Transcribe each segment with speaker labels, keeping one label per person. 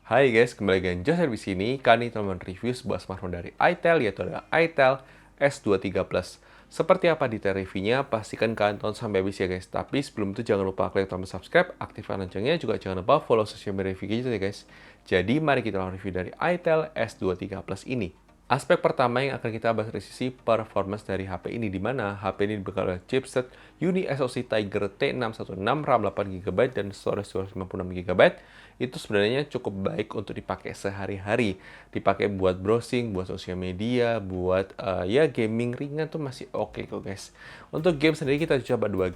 Speaker 1: Hai guys, kembali dengan Joser di sini. Kali ini teman review sebuah smartphone dari itel, yaitu adalah itel S23 Plus. Seperti apa detail reviewnya, pastikan kalian tonton sampai habis ya guys. Tapi sebelum itu jangan lupa klik tombol subscribe, aktifkan loncengnya, juga jangan lupa follow sosial media review kita ya guys. Jadi mari kita langsung review dari itel S23 Plus ini. Aspek pertama yang akan kita bahas dari sisi performance dari HP ini, di mana HP ini dibekali oleh chipset Uni SoC Tiger T616 RAM 8GB dan storage 256GB. Itu sebenarnya cukup baik untuk dipakai sehari-hari, dipakai buat browsing, buat sosial media, buat ya gaming ringan tuh masih oke kok guys. Untuk game sendiri kita coba 3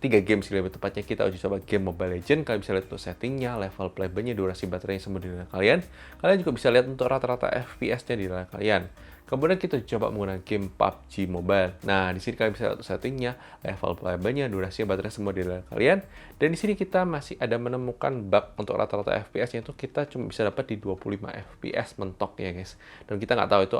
Speaker 1: game sih lebih tepatnya. Kita uji coba game Mobile Legends. Kalian bisa lihat untuk settingnya, level playable-nya, durasi baterainya semua di layar kalian. Kalian juga bisa lihat untuk rata-rata FPS-nya di layar kalian. Kemudian kita coba menggunakan game PUBG Mobile. Nah, di sini kalian bisa lihat settingnya, level playable-nya, durasi baterai semua di layar kalian. Dan di sini kita masih ada menemukan bug untuk rata-rata FPS-nya itu kita cuma bisa dapat di 25 FPS mentok ya guys. Dan kita nggak tahu itu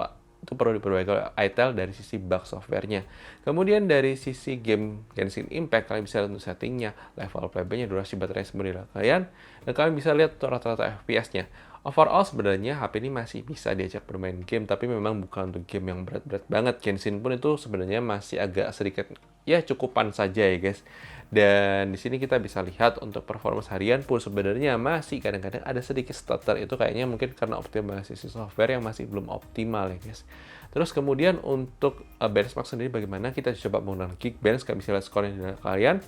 Speaker 1: perlu diperbaiki oleh itel dari sisi bug software-nya. Kemudian dari sisi game Genshin Impact, kalian bisa lihat untuk settingnya, level playable-nya, durasi baterai semua di layar kalian. Dan kalian bisa lihat untuk rata-rata FPS-nya. Overall sebenarnya HP ini masih bisa diajak bermain game, tapi memang bukan untuk game yang berat-berat banget. Genshin pun itu sebenarnya masih agak sedikit ya cukupan saja ya guys. Dan di sini kita bisa lihat untuk performance harian pun sebenarnya masih kadang-kadang ada sedikit stutter. Itu kayaknya mungkin karena optimalisasi software yang masih belum optimal ya guys. Terus kemudian untuk benchmark sendiri bagaimana, kita coba menggunakan Geekbench, kalian bisa lihat skornya di kalian.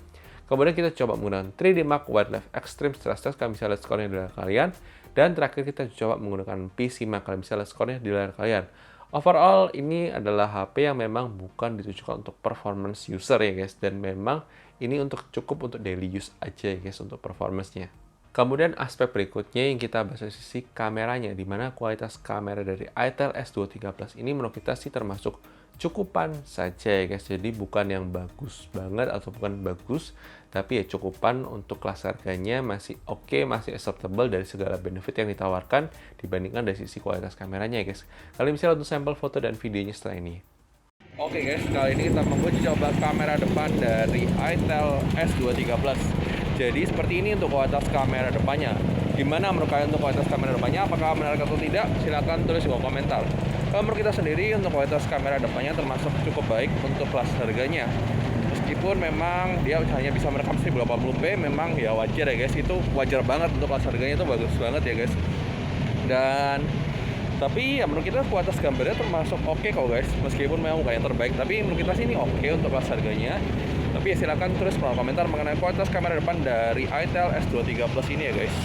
Speaker 1: Kemudian kita coba menggunakan 3D Mark Wildlife Extreme Stress Test, kalian bisa lihat skornya di layar kalian. Dan terakhir kita coba menggunakan PC Mark, kalian bisa lihat skornya di layar kalian. Overall ini adalah HP yang memang bukan ditujukan untuk performance user ya guys. Dan memang ini cukup untuk daily use aja ya guys untuk performance-nya. Kemudian aspek berikutnya yang kita bahas dari sisi kameranya, di mana kualitas kamera dari itel S23 Plus ini menurut kita sih termasuk cukupan saja ya guys. Jadi bukan yang bagus banget atau bukan bagus, tapi ya cukupan untuk kelas harganya masih oke, masih acceptable dari segala benefit yang ditawarkan dibandingkan dari sisi kualitas kameranya ya guys. Kalian bisa lihat untuk sampel foto dan videonya setelah ini. Oke guys, kali ini kita menguji coba kamera depan dari itel S23 Plus. Jadi seperti ini untuk kualitas kamera depannya. Gimana menurut kalian untuk kualitas kamera depannya? Apakah menarik atau tidak? Silahkan tulis di kolom komentar. Kalau menurut kita sendiri untuk kualitas kamera depannya termasuk cukup baik untuk kelas harganya. Meskipun memang dia hanya bisa merekam 1080p, memang ya wajar ya guys. Itu wajar banget untuk kelas harganya, itu bagus banget ya guys. Dan tapi ya menurut kita kualitas gambarnya termasuk oke kok guys. Meskipun memang bukan yang terbaik, tapi menurut kita sih ini oke untuk kelas harganya. Tapi ya silakan tulis kolom komentar mengenai kualitas kamera depan dari itel S23 Plus ini ya guys.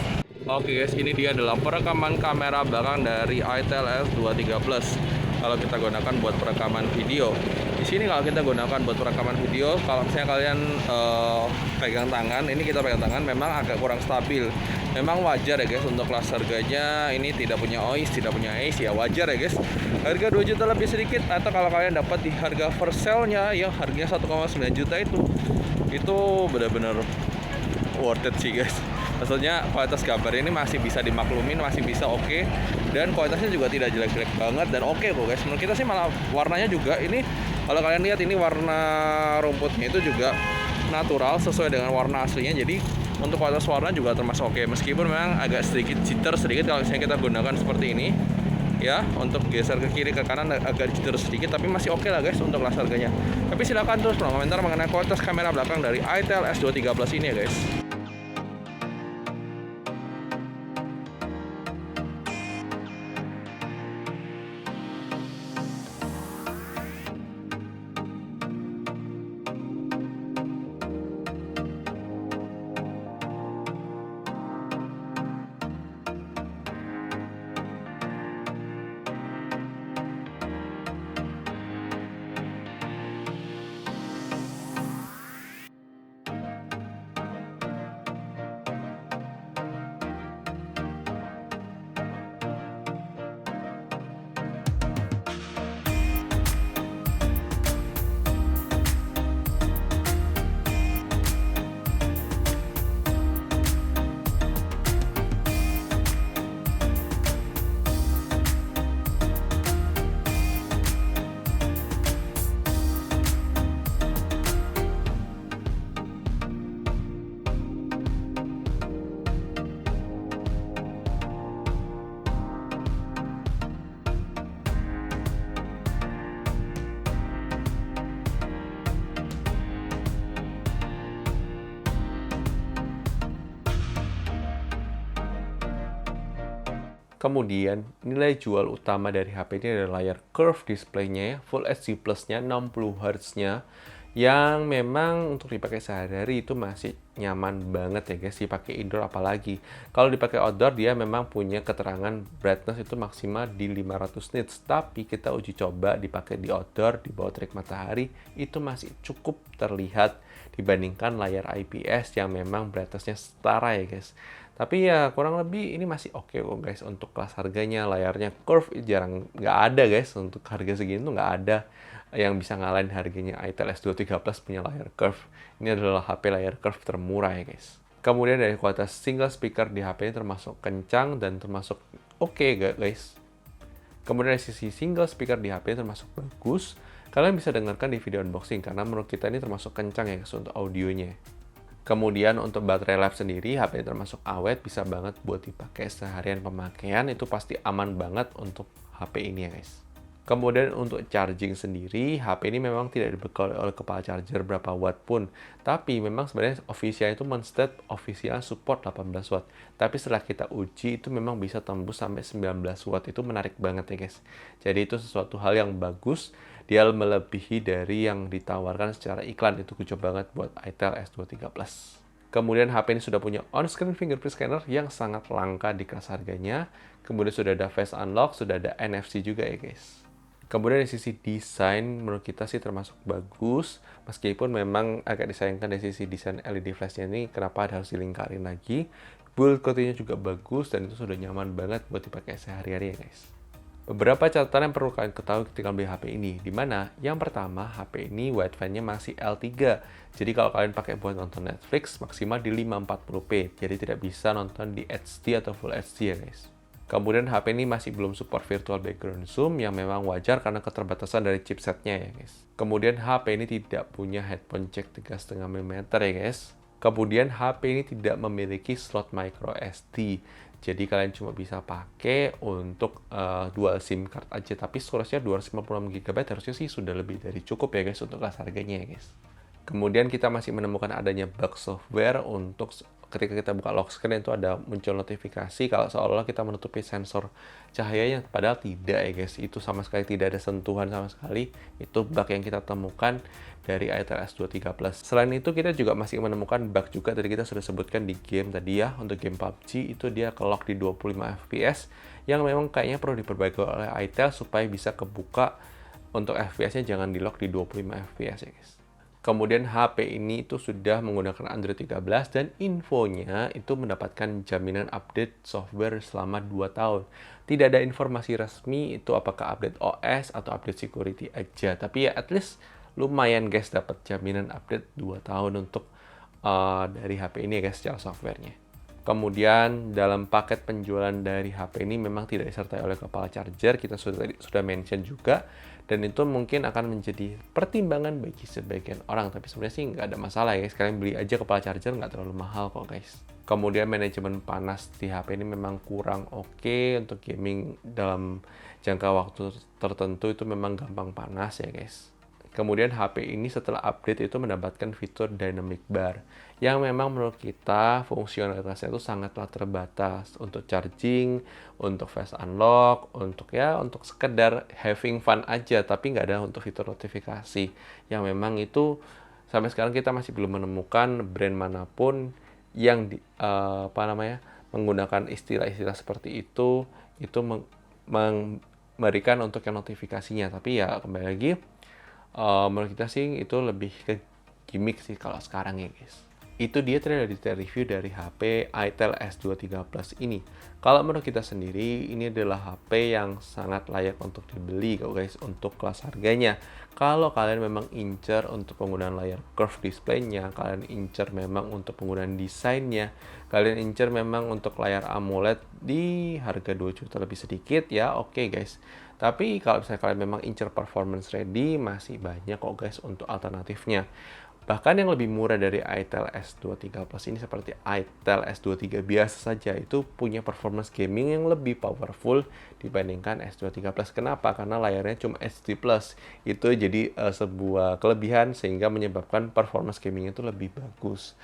Speaker 1: Oke guys, ini dia adalah perekaman kamera belakang dari itel S23 Plus. Kalau kita gunakan buat perekaman video, di sini kalau kita gunakan buat perekaman video, kalau misalnya kalian pegang tangan, ini kita pegang tangan, memang agak kurang stabil. Memang wajar ya guys untuk kelas harganya ini tidak punya OIS, tidak punya ACE, ya wajar ya guys. Harga 2 juta lebih sedikit, atau kalau kalian dapat di harga first sale-nya yang harganya 1,9 juta itu benar-benar worth it sih guys. Maksudnya kualitas gambar ini masih bisa dimaklumin, masih bisa oke. Dan kualitasnya juga tidak jelek-jelek banget dan oke kok guys. Menurut kita sih malah warnanya juga ini, kalau kalian lihat ini warna rumputnya itu juga natural sesuai dengan warna aslinya. Jadi untuk kualitas warna juga termasuk oke. Meskipun memang agak sedikit jitter sedikit kalau misalnya kita gunakan seperti ini. Ya, untuk geser ke kiri ke kanan agak jitter sedikit, tapi masih oke lah guys untuk kelas harganya. Tapi silakan terus komentar mengenai kualitas kamera belakang dari itel S23 Plus ini ya guys. Kemudian, nilai jual utama dari HP ini adalah layar curve display-nya ya, Full HD Plus-nya 60 Hz-nya, yang memang untuk dipakai sehari-hari itu masih nyaman banget ya guys, dipakai indoor apalagi. Kalau dipakai outdoor dia memang punya keterangan brightness itu maksimal di 500 nits, tapi kita uji coba dipakai di outdoor, di bawah terik matahari, itu masih cukup terlihat dibandingkan layar IPS yang memang brightness-nya setara ya guys. Tapi ya kurang lebih ini masih oke kok guys untuk kelas harganya. Layarnya curve jarang, nggak ada guys untuk harga segini tuh nggak ada yang bisa ngalahin harganya itel S23 Plus punya layar curve. Ini adalah HP layar curve termurah ya guys. Kemudian dari kualitas single speaker di HP ini termasuk kencang dan termasuk oke guys. Kemudian dari sisi single speaker di HP ini termasuk bagus. Kalian bisa dengarkan di video unboxing karena menurut kita ini termasuk kencang ya guys untuk audionya. Kemudian untuk baterai life sendiri, HP ini termasuk awet, bisa banget buat dipakai seharian pemakaian, itu pasti aman banget untuk HP ini ya guys. Kemudian untuk charging sendiri, HP ini memang tidak dibekali oleh kepala charger berapa watt pun. Tapi memang sebenarnya official itu men-state official support 18 watt. Tapi setelah kita uji itu memang bisa tembus sampai 19 watt. Itu menarik banget ya guys. Jadi itu sesuatu hal yang bagus. Dia melebihi dari yang ditawarkan secara iklan. Itu cocok banget buat itel S23 Plus. Kemudian HP ini sudah punya on-screen fingerprint scanner yang sangat langka di kelas harganya. Kemudian sudah ada face unlock, sudah ada NFC juga ya guys. Kemudian dari sisi desain, menurut kita sih termasuk bagus, meskipun memang agak disayangkan dari sisi desain LED flashnya ini, kenapa harus dilingkarin lagi. Build quality-nya juga bagus, dan itu sudah nyaman banget buat dipakai sehari-hari ya guys. Beberapa catatan yang perlu kalian ketahui ketika beli HP ini, dimana yang pertama, HP ini wideband-nya masih L3. Jadi kalau kalian pakai buat nonton Netflix, maksimal di 540p, jadi tidak bisa nonton di HD atau Full HD ya guys. Kemudian HP ini masih belum support virtual background zoom yang memang wajar karena keterbatasan dari chipsetnya ya guys. Kemudian HP ini tidak punya headphone jack 3,5 mm ya guys. Kemudian HP ini tidak memiliki slot micro SD. Jadi kalian cuma bisa pakai untuk dual SIM card aja, tapi storage-nya 256 GB harusnya sih sudah lebih dari cukup ya guys untuk kelas harganya ya guys. Kemudian kita masih menemukan adanya bug software untuk ketika kita buka lock screen itu ada muncul notifikasi kalau seolah-olah kita menutupi sensor cahayanya, padahal tidak ya guys. Itu sama sekali tidak ada sentuhan sama sekali. Itu bug yang kita temukan dari itel S23 Plus. Selain itu kita juga masih menemukan bug juga tadi kita sudah sebutkan di game tadi ya. Untuk game PUBG itu dia ke lock di 25 fps yang memang kayaknya perlu diperbaiki oleh itel supaya bisa kebuka untuk fps-nya jangan di lock di 25 fps ya guys. Kemudian HP ini itu sudah menggunakan Android 13 dan infonya itu mendapatkan jaminan update software selama 2 tahun. Tidak ada informasi resmi itu apakah update OS atau update security aja. Tapi ya at least lumayan guys dapat jaminan update 2 tahun untuk dari HP ini ya guys secara softwarenya. Kemudian dalam paket penjualan dari HP ini memang tidak disertai oleh kepala charger, kita sudah mention juga, dan itu mungkin akan menjadi pertimbangan bagi sebagian orang, tapi sebenarnya sih nggak ada masalah ya guys, kalian beli aja kepala charger nggak terlalu mahal kok guys. Kemudian manajemen panas di HP ini memang kurang oke untuk gaming dalam jangka waktu tertentu itu memang gampang panas ya guys. Kemudian HP ini setelah update itu mendapatkan fitur Dynamic Bar yang memang menurut kita fungsionalitasnya itu sangatlah terbatas untuk charging, untuk face unlock, untuk sekedar having fun aja, tapi nggak ada untuk fitur notifikasi yang memang itu sampai sekarang kita masih belum menemukan brand manapun yang menggunakan istilah-istilah seperti itu memberikan untuk yang notifikasinya. Tapi ya kembali lagi, menurut kita sih itu lebih ke gimmick sih kalau sekarang ya guys. Itu dia dari detail review dari HP itel S23 Plus ini. Kalau menurut kita sendiri ini adalah HP yang sangat layak untuk dibeli kok guys untuk kelas harganya. Kalau kalian memang incer untuk penggunaan layar curve display-nya, kalian incer memang untuk penggunaan desainnya, kalian incer memang untuk layar AMOLED di harga 2 juta lebih sedikit ya oke guys. Tapi kalau misalnya kalian memang incer performance ready, masih banyak kok guys untuk alternatifnya. Bahkan yang lebih murah dari itel S23 Plus ini seperti itel S23 biasa saja itu punya performance gaming yang lebih powerful dibandingkan S23 Plus. Kenapa? Karena layarnya cuma HD Plus. Itu jadi sebuah kelebihan sehingga menyebabkan performance gamingnya itu lebih bagus.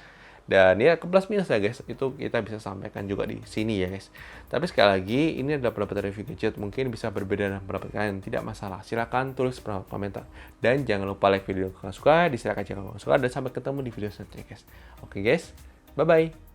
Speaker 1: Dan ya ke plus minus ya guys, itu kita bisa sampaikan juga di sini ya guys. Tapi sekali lagi, ini adalah pendapat review gadget, mungkin bisa berbeda dengan pendapat kalian, tidak masalah. Silahkan tulis pendapat komentar. Dan jangan lupa like video kalau suka, dislike jika kalian suka, dan sampai ketemu di video selanjutnya guys. Oke guys, bye-bye.